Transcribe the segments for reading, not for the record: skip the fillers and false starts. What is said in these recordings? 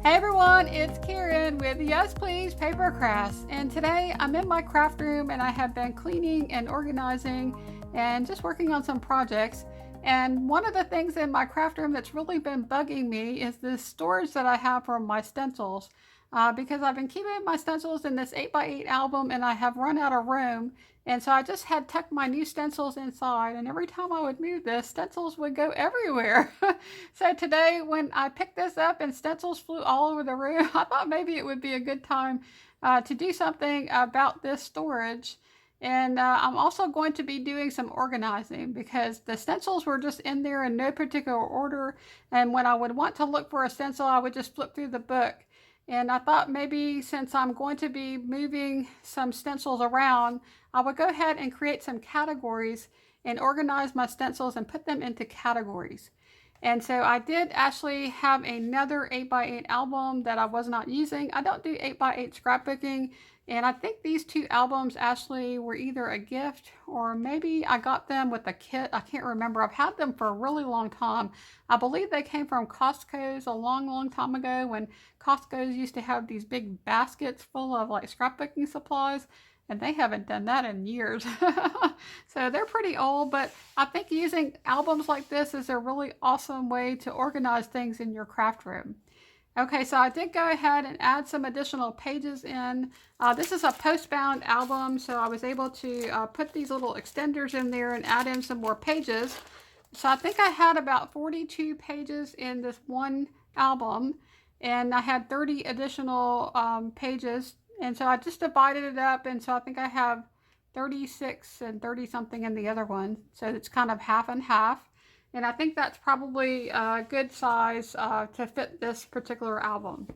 Hey everyone, it's Karen with Yes Please PaperCrafts, and today I'm in my craft room and I have been cleaning and organizing and just working on some projects. And one of the things in my craft room that's really been bugging me is this storage that I have for my stencils. Because I've been keeping my stencils in this 8x8 album and I have run out of room. And so I just had tucked my new stencils inside, and every time I would move this, stencils would go everywhere. So today when I picked this up and stencils flew all over the room, I thought maybe it would be a good time to do something about this storage. And I'm also going to be doing some organizing because the stencils were just in there in no particular order. And when I would want to look for a stencil, I would just flip through the book. And I thought maybe since I'm going to be moving some stencils around, I would go ahead and create some categories and organize my stencils and put them into categories. And so I did actually have another 8x8 album that I was not using. I don't do 8x8 scrapbooking, and I think these two albums actually were either a gift or maybe I got them with a kit. I can't remember. I've had them for a really long time. I believe they came from Costco's a long time ago when Costco's used to have these big baskets full of like scrapbooking supplies. And they haven't done that in years. So they're pretty old, but I think using albums like this is a really awesome way to organize things in your craft room. Okay, so I did go ahead and add some additional pages in. This is a post-bound album, so I was able to put these little extenders in there and add in some more pages. So I think I had about 42 pages in this one album, and I had 30 additional pages. And so I just divided it up, and so I think I have 36 and 30 something in the other one. So it's kind of half and half. And I think that's probably a good size to fit this particular album.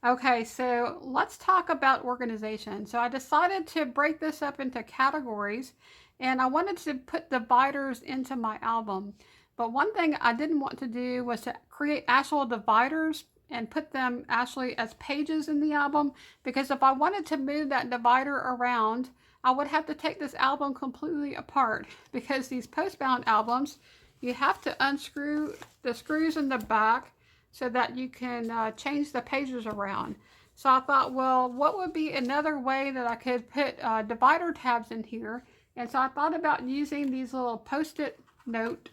Okay, so let's talk about organization. So I decided to break this up into categories, and I wanted to put dividers into my album. But one thing I didn't want to do was to create actual dividers and put them actually as pages in the album, because if I wanted to move that divider around, I would have to take this album completely apart, because these post-bound albums, you have to unscrew the screws in the back so that you can change the pages around. So I thought, well, what would be another way that I could put divider tabs in here? And so I thought about using these little post-it note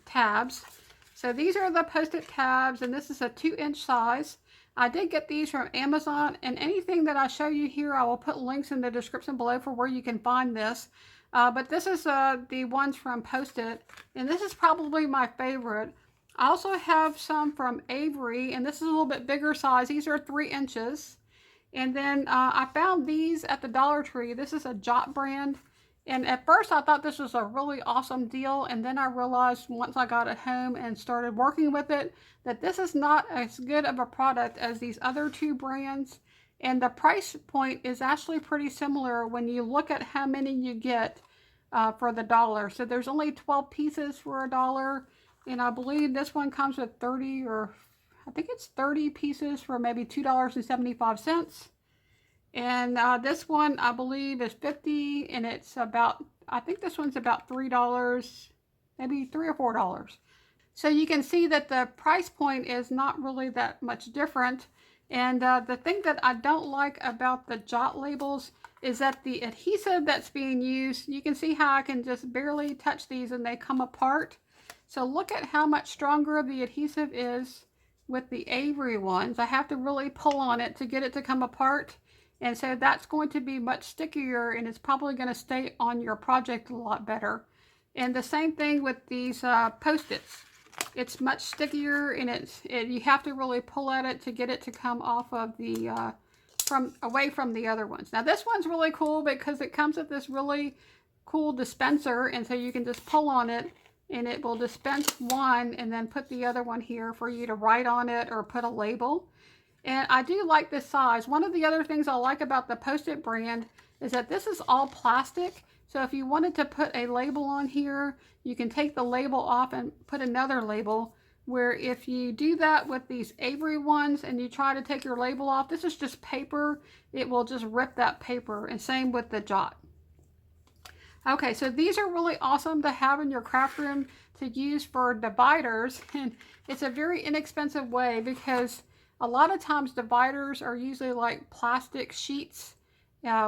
tabs. So these are the post-it tabs, and this is a 2-inch size. I did get these from Amazon, and anything that I show you here, I will put links in the description below for where you can find this. But this is the ones from Post-it, and this is probably my favorite. I also have some from Avery, and this is a little bit bigger size. These are 3 inches. And then I found these at the Dollar Tree. This is a Jot brand. And at first I thought this was a really awesome deal, and then I realized once I got it home and started working with it that this is not as good of a product as these other two brands, and the price point is actually pretty similar when you look at how many you get for the dollar. So there's only 12 pieces for $1, and I believe this one comes with 30, or I think it's 30 pieces for maybe $2.75. And this one, I believe, is 50, and it's about, I think this one's about $3, maybe $3 or $4. So you can see that the price point is not really that much different. And the thing that I don't like about the Jot labels is that the adhesive that's being used, you can see how I can just barely touch these and they come apart. So look at how much stronger the adhesive is with the Avery ones. I have to really pull on it to get it to come apart. And so that's going to be much stickier, and it's probably going to stay on your project a lot better. And the same thing with these Post-its. It's much stickier, and you have to really pull at it to get it to come off of the away from the other ones. Now this one's really cool because it comes with this really cool dispenser, and so you can just pull on it and it will dispense one and then put the other one here for you to write on it or put a label. And I do like this size. One of the other things I like about the Post-it brand is that this is all plastic. So if you wanted to put a label on here, you can take the label off and put another label. Where if you do that with these Avery ones and you try to take your label off, this is just paper. It will just rip that paper, and same with the Jot. Okay, so these are really awesome to have in your craft room to use for dividers. And it's a very inexpensive way because A lot of times dividers are usually like plastic sheets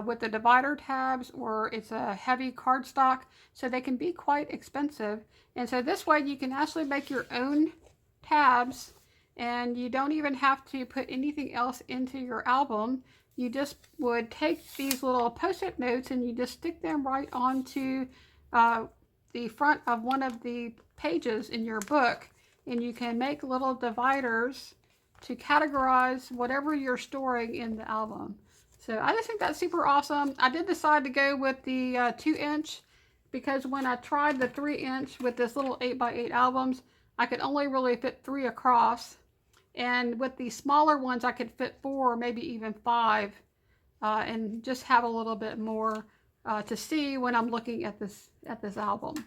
with the divider tabs, or it's a heavy cardstock, so they can be quite expensive. And so this way you can actually make your own tabs, and you don't even have to put anything else into your album. You just would take these little post-it notes and you just stick them right onto the front of one of the pages in your book, and you can make little dividers to categorize whatever you're storing in the album. So I just think that's super awesome. I did decide to go with the 2-inch because when I tried the 3-inch with this little 8x8 albums, I could only really fit 3 across. And with the smaller ones, I could fit 4 or maybe even 5 and just have a little bit more to see when I'm looking at this album.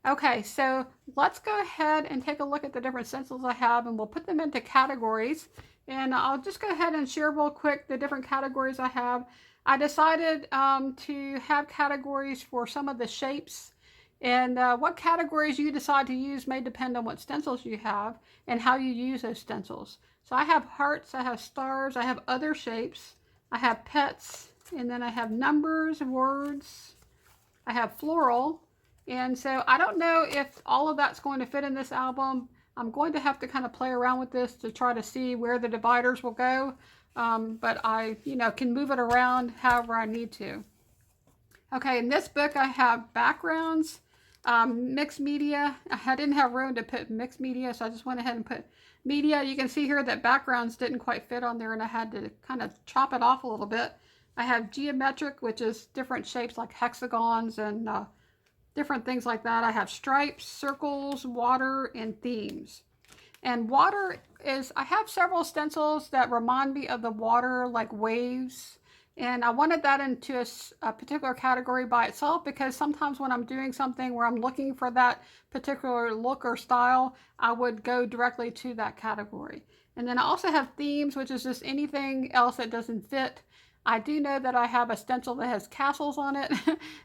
Okay, so let's go ahead and take a look at the different stencils I have, and we'll put them into categories. And I'll just go ahead and share real quick the different categories I have. I decided to have categories for some of the shapes, and what categories you decide to use may depend on what stencils you have and how you use those stencils. So I have hearts, I have stars, I have other shapes, I have pets, and then I have numbers, words, I have floral. And so I don't know if all of that's going to fit in this album. I'm going to have to kind of play around with this to try to see where the dividers will go. But I, can move it around however I need to. Okay, in this book I have backgrounds, mixed media. I didn't have room to put mixed media, so I just went ahead and put media. You can see here that backgrounds didn't quite fit on there, and I had to kind of chop it off a little bit. I have geometric, which is different shapes like hexagons and different things like that. I have stripes, circles, water, and themes. And water is, I have several stencils that remind me of the water, like waves. And I wanted that into a particular category by itself, because sometimes when I'm doing something where I'm looking for that particular look or style, I would go directly to that category. And then I also have themes, which is just anything else that doesn't fit. I do know that I have a stencil that has castles on it,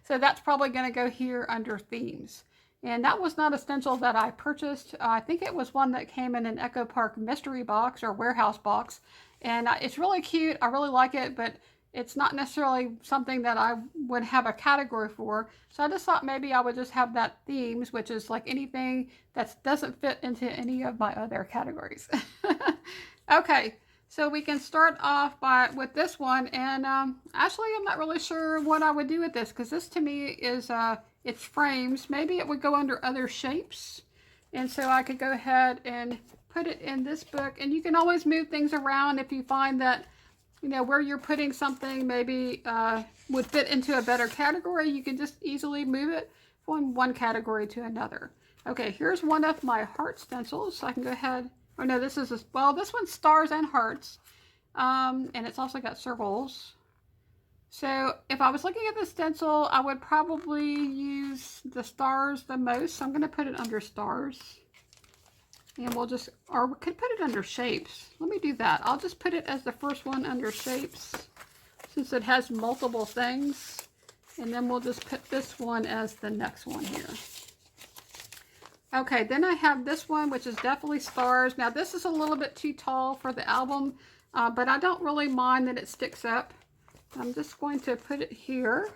so that's probably going to go here under themes. And that was not a stencil that I purchased. I think it was one that came in an Echo Park mystery box or warehouse box. And it's really cute. I really like it, but it's not necessarily something that I would have a category for. So I just thought maybe I would just have that themes, which is like anything that doesn't fit into any of my other categories. Okay. So we can start off with this one, and actually I'm not really sure what I would do with this, because this to me is, it's frames. Maybe it would go under other shapes, and so I could go ahead and put it in this book. And you can always move things around if you find that, where you're putting something maybe would fit into a better category. You can just easily move it from one category to another. Okay, here's one of my heart stencils. So I can go ahead. Oh no, this is, this one's stars and hearts. And it's also got circles. So if I was looking at the stencil, I would probably use the stars the most. So I'm going to put it under stars. And we'll just, or we could put it under shapes. Let me do that. I'll just put it as the first one under shapes, since it has multiple things. And then we'll just put this one as the next one here. Okay, then I have this one, which is definitely stars. Now this is a little bit too tall for the album, but I don't really mind that it sticks up. I'm just going to put it here.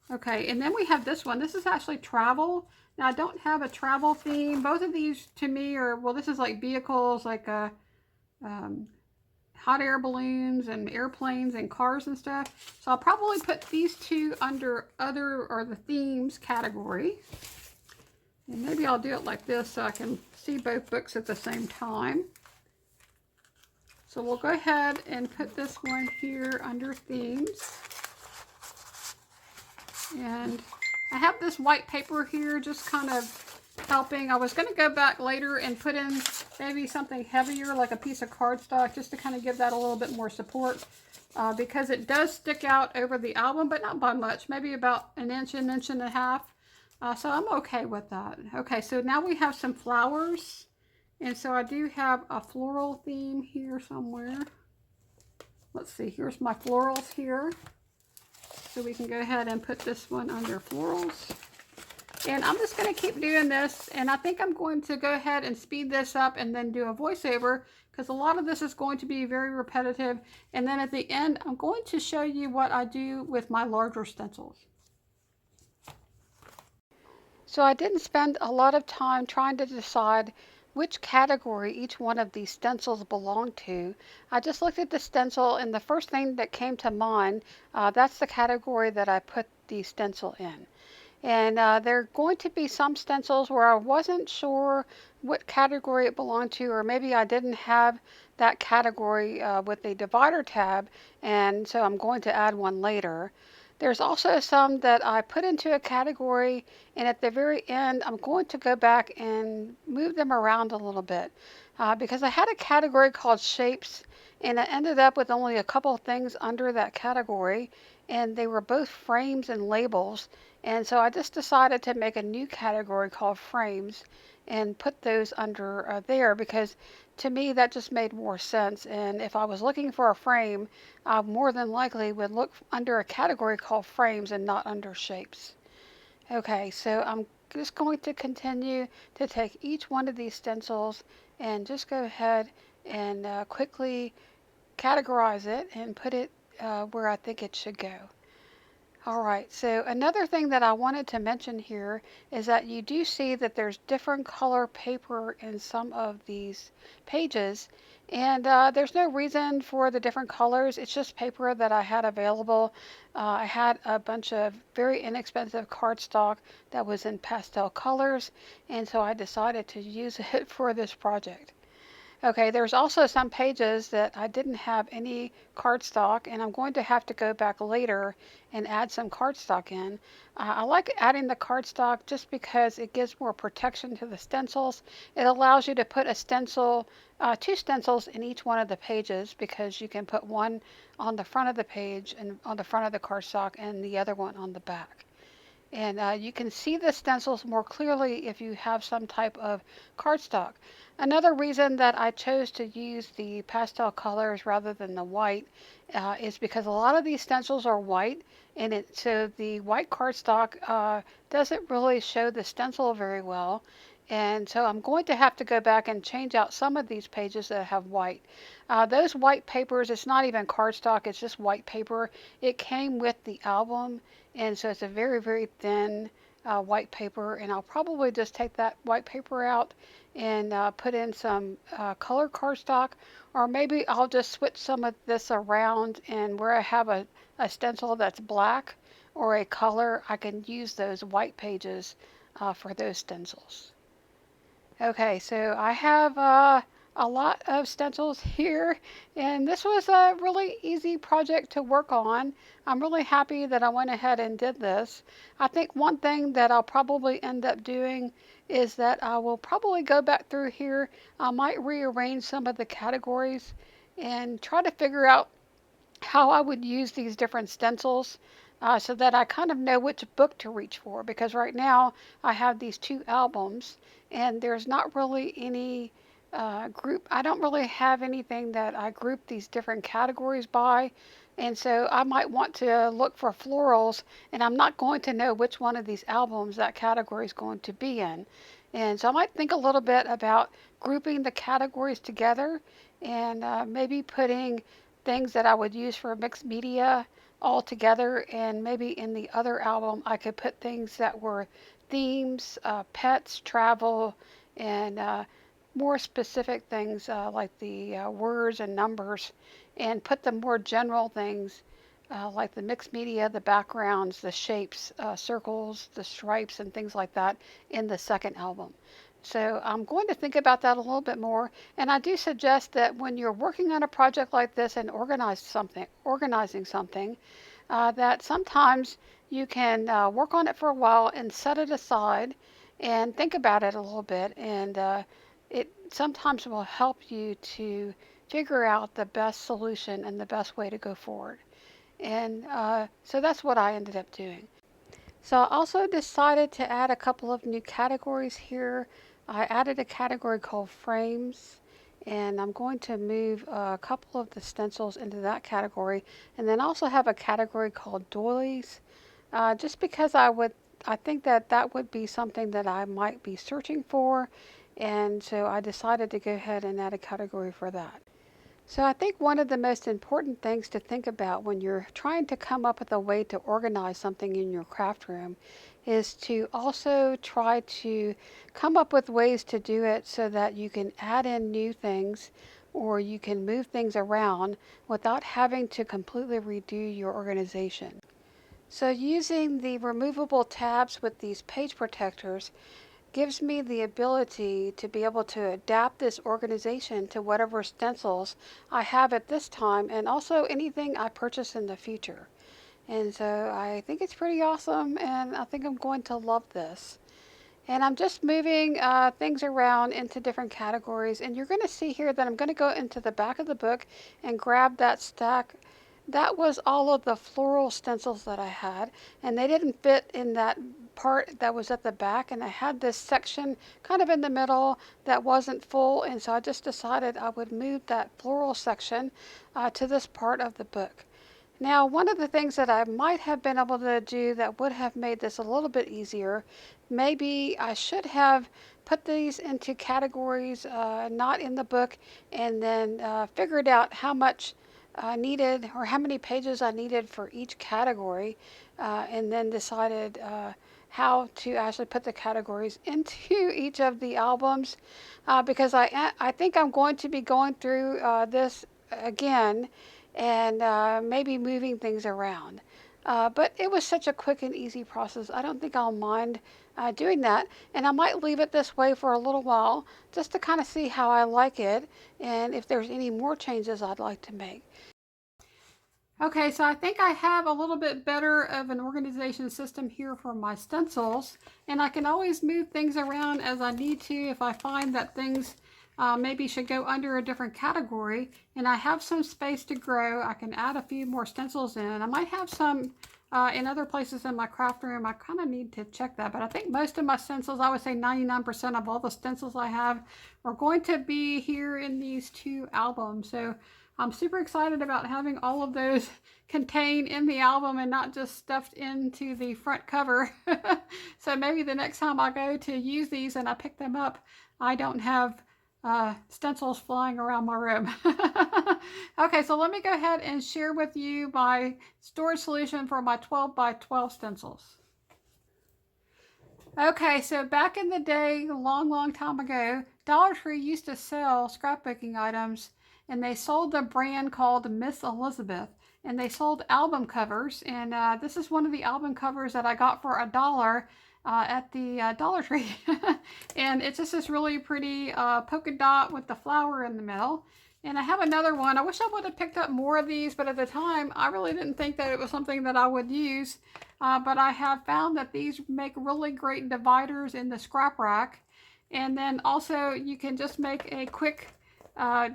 Okay, and then we have this one. This is actually travel. Now I don't have a travel theme. Both of these to me are, well, this is like vehicles, like hot air balloons and airplanes and cars and stuff. So I'll probably put these two under other, or the themes category. And maybe I'll do it like this so I can see both books at the same time. So we'll go ahead and put this one here under themes. And I have this white paper here just kind of helping. I was going to go back later and put in maybe something heavier, like a piece of cardstock, just to kind of give that a little bit more support. Because it does stick out over the album, but not by much, maybe about an inch and a half. So I'm okay with that. Okay, so now we have some flowers. And so I do have a floral theme here somewhere. Let's see, here's my florals here. So we can go ahead and put this one under florals. And I'm just going to keep doing this, and I think I'm going to go ahead and speed this up and then do a voiceover, because a lot of this is going to be very repetitive. And then at the end, I'm going to show you what I do with my larger stencils. So I didn't spend a lot of time trying to decide which category each one of these stencils belonged to. I just looked at the stencil, and the first thing that came to mind, that's the category that I put the stencil in. And there are going to be some stencils where I wasn't sure what category it belonged to, or maybe I didn't have that category with a divider tab, and so I'm going to add one later. There's also some that I put into a category, and at the very end I'm going to go back and move them around a little bit, because I had a category called shapes, and I ended up with only a couple of things under that category, and they were both frames and labels. And so I just decided to make a new category called frames and put those under there, because to me that just made more sense. And if I was looking for a frame, I more than likely would look under a category called frames and not under shapes. Okay, so I'm just going to continue to take each one of these stencils and just go ahead and quickly categorize it and put it where I think it should go. All right, so another thing that I wanted to mention here is that you do see that there's different color paper in some of these pages, and there's no reason for the different colors. It's just paper that I had available. I had a bunch of very inexpensive cardstock that was in pastel colors, and so I decided to use it for this project. Okay, there's also some pages that I didn't have any cardstock, and I'm going to have to go back later and add some cardstock in. I like adding the cardstock just because it gives more protection to the stencils. It allows you to put a stencil, two stencils in each one of the pages, because you can put one on the front of the page and on the front of the cardstock and the other one on the back. And you can see the stencils more clearly if you have some type of cardstock. Another reason that I chose to use the pastel colors rather than the white is because a lot of these stencils are white, and so the white cardstock doesn't really show the stencil very well. And so I'm going to have to go back and change out some of these pages that have white. Those white papers, it's not even cardstock, it's just white paper. It came with the album, and so it's a very, very thin white paper, and I'll probably just take that white paper out and put in some color cardstock, or maybe I'll just switch some of this around, and where I have a stencil that's black or a color, I can use those white pages for those stencils. Okay, so I have a lot of stencils here, and this was a really easy project to work on. I'm really happy that I went ahead and did this. I think one thing that I'll probably end up doing is that I will probably go back through here. I might rearrange some of the categories and try to figure out how I would use these different stencils, so that I kind of know which book to reach for, because right now I have these two albums, and there's not really any group. I don't really have anything that I group these different categories by, and so I might want to look for florals, and I'm not going to know which one of these albums that category is going to be in. And so I might think a little bit about grouping the categories together, and maybe putting things that I would use for mixed media all together, and maybe in the other album I could put things that were themes, pets, travel, and more specific things like the words and numbers, and put the more general things like the mixed media, the backgrounds, the shapes, circles, the stripes, and things like that in the second album. So I'm going to think about that a little bit more, and I do suggest that when you're working on a project like this and organizing something, that sometimes you can work on it for a while and set it aside and think about it a little bit, and it sometimes will help you to figure out the best solution and the best way to go forward. And so that's what I ended up doing. So I also decided to add a couple of new categories here. I added a category called frames, and I'm going to move a couple of the stencils into that category, and then also have a category called doilies, just because I think that that would be something that I might be searching for, and so I decided to go ahead and add a category for that. So I think one of the most important things to think about when you're trying to come up with a way to organize something in your craft room is to also try to come up with ways to do it so that you can add in new things or you can move things around without having to completely redo your organization. So using the removable tabs with these page protectors gives me the ability to be able to adapt this organization to whatever stencils I have at this time and also anything I purchase in the future. And so I think it's pretty awesome, and I think I'm going to love this. And I'm just moving things around into different categories, and you're going to see here that I'm going to go into the back of the book and grab that stack. That was all of the floral stencils that I had, and they didn't fit in that part that was at the back, and I had this section kind of in the middle that wasn't full, and so I just decided I would move that floral section to this part of the book. Now, one of the things that I might have been able to do that would have made this a little bit easier, maybe I should have put these into categories not in the book, and then figured out how much I needed or how many pages I needed for each category, and then decided how to actually put the categories into each of the albums, because I think I'm going to be going through this again and maybe moving things around. But it was such a quick and easy process. I don't think I'll mind doing that. And I might leave it this way for a little while just to kind of see how I like it and if there's any more changes I'd like to make. Okay, so I think I have a little bit better of an organization system here for my stencils, and I can always move things around as I need to if I find that things maybe should go under a different category, and I have some space to grow. I can add a few more stencils in. I might have some in other places in my craft room. I kind of need to check that, but I think most of my stencils, I would say 99% of all the stencils I have are going to be here in these two albums. So I'm super excited about having all of those contained in the album and not just stuffed into the front cover. So maybe the next time I go to use these and I pick them up, I don't have stencils flying around my room. Okay, so let me go ahead and share with you my storage solution for my 12 by 12 stencils. Okay, so back in the day, a long time ago, Dollar Tree used to sell scrapbooking items, and they sold a brand called Miss Elizabeth, and they sold album covers, and this is one of the album covers that I got for $1 at the Dollar Tree. And it's just this really pretty polka dot with the flower in the middle. And I have another one. I wish I would have picked up more of these, but at the time I really didn't think that it was something that I would use. But I have found that these make really great dividers in the scrap rack. And then also you can just make a quick,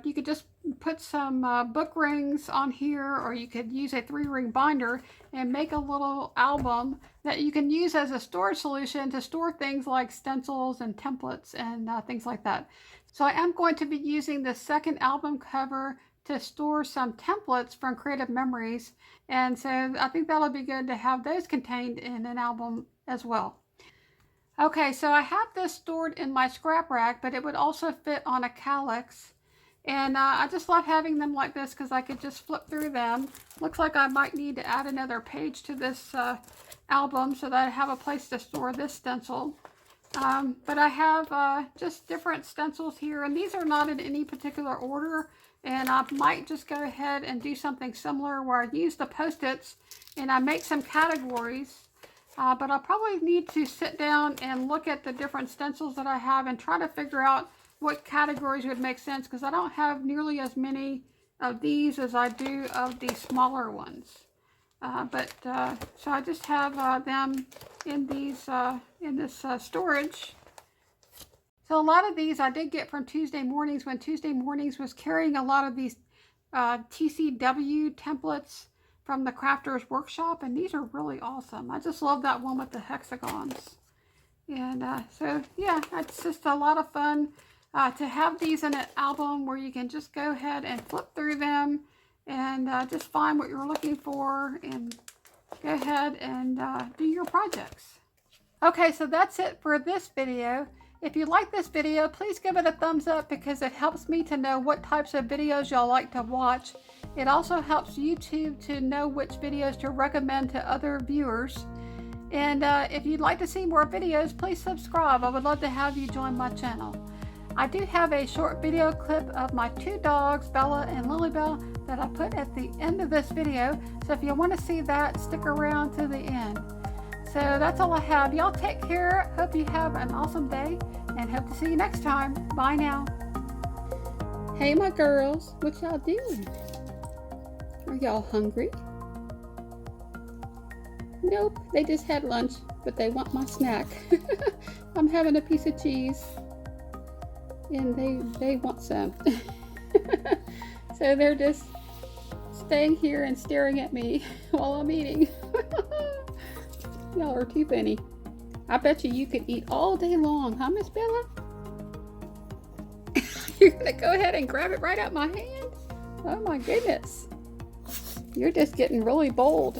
you could just put some book rings on here, or you could use a 3-ring binder and make a little album that you can use as a storage solution to store things like stencils and templates and things like that. So I am going to be using the second album cover to store some templates from Creative Memories, and so I think that'll be good to have those contained in an album as well. Okay, so I have this stored in my scrap rack, but it would also fit on a calyx. And I just love having them like this because I could just flip through them. Looks like I might need to add another page to this album so that I have a place to store this stencil. But I have just different stencils here, and these are not in any particular order. And I might just go ahead and do something similar where I use the Post-its and I make some categories. But I'll probably need to sit down and look at the different stencils that I have and try to figure out what categories would make sense, because I don't have nearly as many of these as I do of the smaller ones. So I just have them in these in this storage. So a lot of these I did get from Tuesday Mornings, when Tuesday Mornings was carrying a lot of these TCW templates from the Crafters Workshop, and these are really awesome. I just love that one with the hexagons. And so yeah, it's just a lot of fun to have these in an album where you can just go ahead and flip through them and just find what you're looking for and go ahead and do your projects. Okay, so that's it for this video. If you like this video, please give it a thumbs up because it helps me to know what types of videos y'all like to watch. It also helps YouTube to know which videos to recommend to other viewers. And if you'd like to see more videos, please subscribe. I would love to have you join my channel. I do have a short video clip of my two dogs, Bella and LilyBelle, that I put at the end of this video. So if you want to see that, stick around to the end. So that's all I have. Y'all take care. Hope you have an awesome day and hope to see you next time. Bye now. Hey my girls, what y'all doing? Are y'all hungry? Nope, they just had lunch, but they want my snack. I'm having a piece of cheese and they want some. So they're just staying here and staring at me while I'm eating. Y'all are too funny. I bet you could eat all day long, huh, Miss Bella? You're gonna go ahead and grab it right out my hand? Oh my goodness. You're just getting really bold.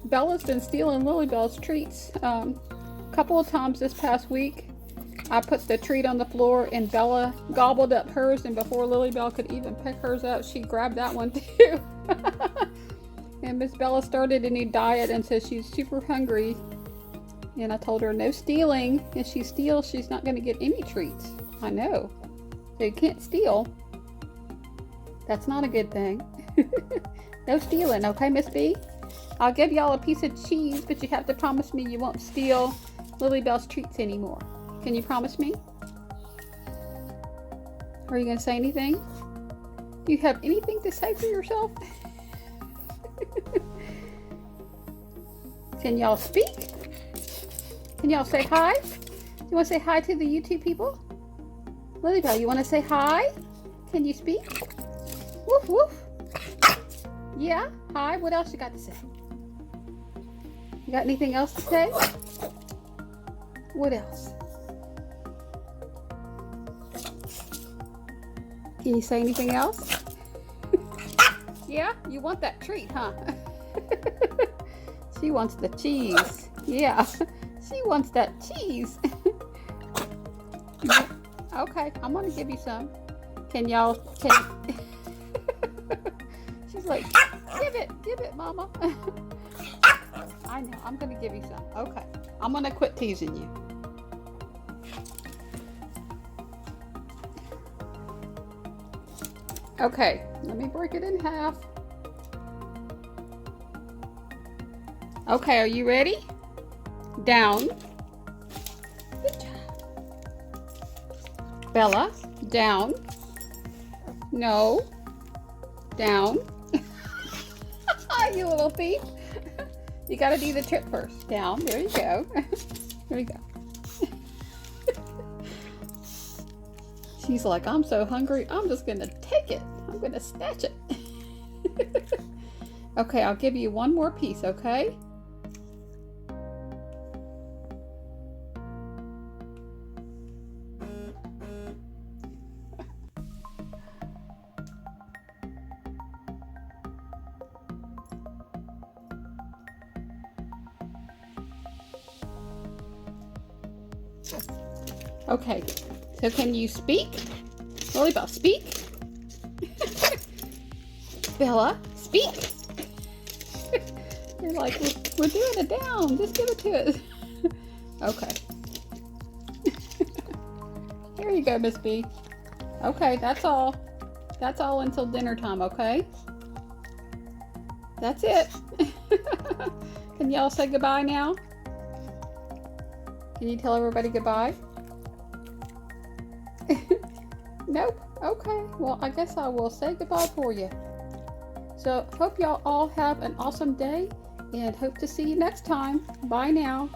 Bella's been stealing LilyBelle's treats. A couple of times this past week, I put the treat on the floor and Bella gobbled up hers, and before LilyBelle could even pick hers up, she grabbed that one too. And Miss Bella started a new diet, and so she's super hungry. And I told her no stealing. If she steals, she's not going to get any treats. I know. So you can't steal. That's not a good thing. No stealing, okay, Miss B? I'll give y'all a piece of cheese, but you have to promise me you won't steal LilyBelle's treats anymore. Can you promise me? Are you going to say anything? Do you have anything to say for yourself? Can y'all speak? Can y'all say hi? You want to say hi to the YouTube people? LilyBelle, you want to say hi? Can you speak? Woof woof. Yeah? Hi? What else you got to say? You got anything else to say? What else? Can you say anything else? Yeah? You want that treat, huh? She wants the cheese. Yeah. She wants that cheese. Okay, I'm gonna give you some. Can y'all take... She's like, give it, Mama. I know, I'm gonna give you some. Okay, I'm gonna quit teasing you. Okay, let me break it in half. Okay, are you ready? Down. Good job. Bella, down. No. Down. You little thief. You gotta do the trip first. Down. There you go. There you go. She's like, I'm so hungry. I'm just gonna take it. I'm gonna snatch it. Okay, I'll give you one more piece, okay? Okay, so can you speak? LilyBelle, speak. Bella, speak. You're like, we're doing it down. Just give it to it. Okay. Here you go, Miss B. Okay, that's all. That's all until dinner time, okay? That's it. Can y'all say goodbye now? Can you tell everybody goodbye? Nope. Okay. Well, I guess I will say goodbye for you. So, hope y'all all have an awesome day and hope to see you next time. Bye now.